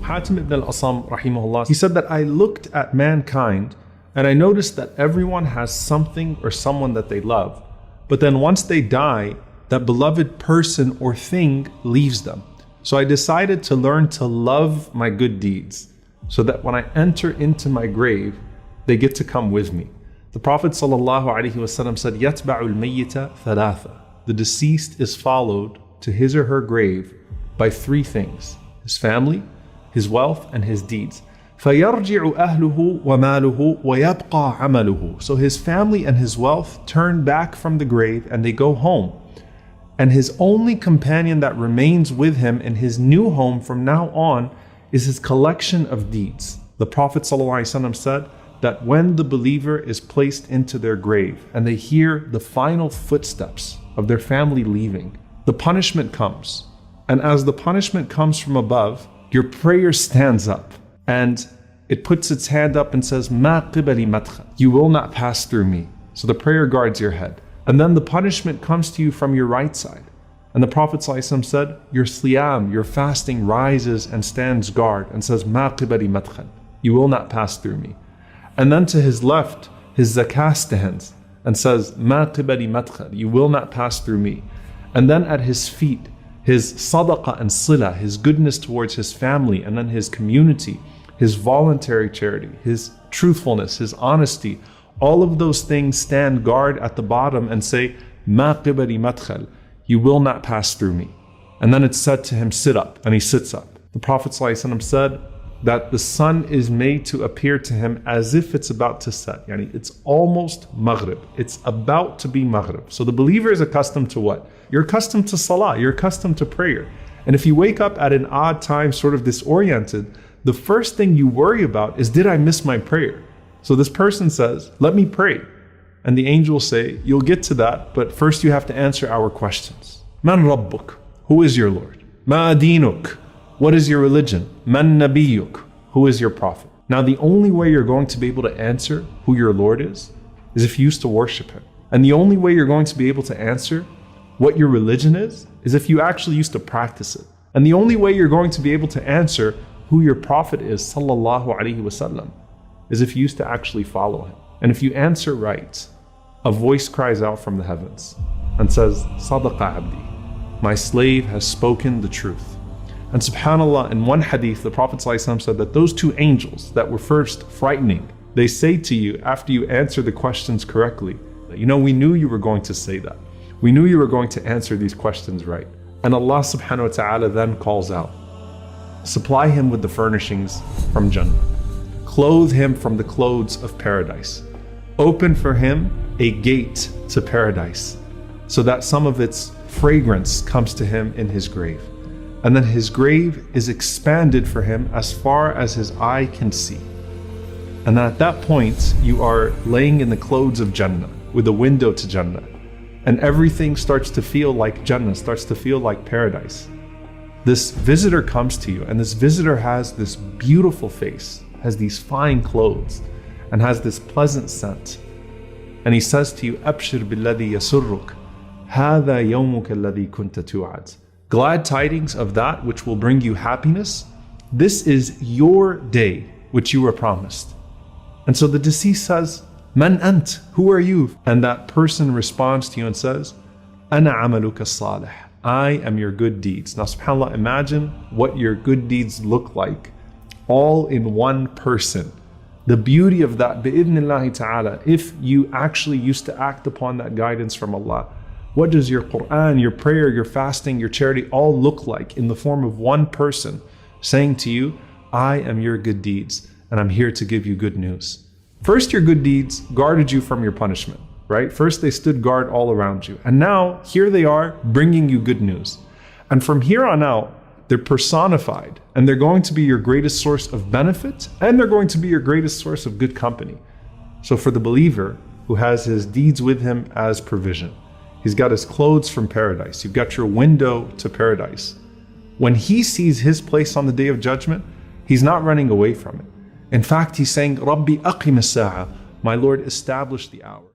Hatim ibn al-Asam, rahimahullah, he said that I looked at mankind and I noticed that everyone has something or someone that they love. But then once they die, that beloved person or thing leaves them. So I decided to learn to love my good deeds so that when I enter into my grave, they get to come with me. The Prophet ﷺ said, يَتْبَعُ الْمَيِّتَ ثَلَاثًا. The deceased is followed to his or her grave by three things: his family, his wealth, and his deeds. فَيَرْجِعُ أَهْلُهُ وَمَالُهُ وَيَبْقَى عَمَلُهُ. So his family and his wealth turn back from the grave and they go home. And his only companion that remains with him in his new home from now on is his collection of deeds. The Prophet ﷺ said that when the believer is placed into their grave and they hear the final footsteps of their family leaving, the punishment comes. And as the punishment comes from above, your prayer stands up and it puts its hand up and says, مَا قِبَلِ مَدْخَلٍ. You will not pass through me. So the prayer guards your head. And then the punishment comes to you from your right side. And the Prophet ﷺ said, your siyam, your fasting rises and stands guard and says, مَا قِبَلِ مَدْخَلٍ. You will not pass through me. And then to his left, his zakah stands and says, مَا قِبَلِ مَدْخَلٍ. You will not pass through me. And then at his feet, his sadaqah and sila, his goodness towards his family and then his community, his voluntary charity, his truthfulness, his honesty, all of those things stand guard at the bottom and say, مَا قِبَلِ مَدْخَلٍ. You will not pass through me. And then it's said to him, sit up, and he sits up. The Prophet ﷺ said that the sun is made to appear to him as if it's about to set. Yani it's almost Maghrib. It's about to be Maghrib. So the believer is accustomed to what? You're accustomed to salah, you're accustomed to prayer. And if you wake up at an odd time, sort of disoriented, the first thing you worry about is, did I miss my prayer? So this person says, let me pray. And the angels say, you'll get to that, but first you have to answer our questions. Man Rabbuk? Who is your Lord? Ma dinuk? What is your religion? Man Nabiyuk? Who is your prophet? Now the only way you're going to be able to answer who your Lord is if you used to worship him. And the only way you're going to be able to answer what your religion is if you actually used to practice it. And the only way you're going to be able to answer who your prophet is, sallallahu alaihi wasallam, is if you used to actually follow him. And if you answer right, a voice cries out from the heavens and says, Sadaqa abdi, my slave has spoken the truth. And subhanAllah, in one hadith, the Prophet ﷺ said that those two angels that were first frightening, they say to you after you answer the questions correctly, you know, we knew you were going to say that. We knew you were going to answer these questions right. And Allah subhanahu wa ta'ala then calls out, supply him with the furnishings from Jannah. Clothe him from the clothes of paradise. Open for him a gate to paradise so that some of its fragrance comes to him in his grave. And then his grave is expanded for him as far as his eye can see. And at that point, you are laying in the clothes of Jannah with a window to Jannah. And everything starts to feel like Jannah, starts to feel like paradise. This visitor comes to you, and this visitor has this beautiful face, has these fine clothes, and has this pleasant scent. And he says to you, Abshir billadhi yasurruk, hadha yawmuka alladhi kunta tu'ad. Glad tidings of that which will bring you happiness. This is your day which you were promised. And so the deceased says, Man ant? Who are you? And that person responds to you and says, Ana amaluka salih. I am your good deeds. Now subhanAllah, imagine what your good deeds look like, all in one person. The beauty of that, bi'idhnillahi ta'ala, if you actually used to act upon that guidance from Allah. What does your Quran, your prayer, your fasting, your charity all look like in the form of one person saying to you, I am your good deeds and I'm here to give you good news. First, your good deeds guarded you from your punishment, right? First, they stood guard all around you. And now, here they are bringing you good news. And from here on out, they're personified and they're going to be your greatest source of benefit and they're going to be your greatest source of good company. So for the believer who has his deeds with him as provision, he's got his clothes from paradise, you've got your window to paradise. When he sees his place on the Day of Judgment, he's not running away from it. In fact, he's saying, Rabbi aqim as-sa'a, my Lord, establish the hour.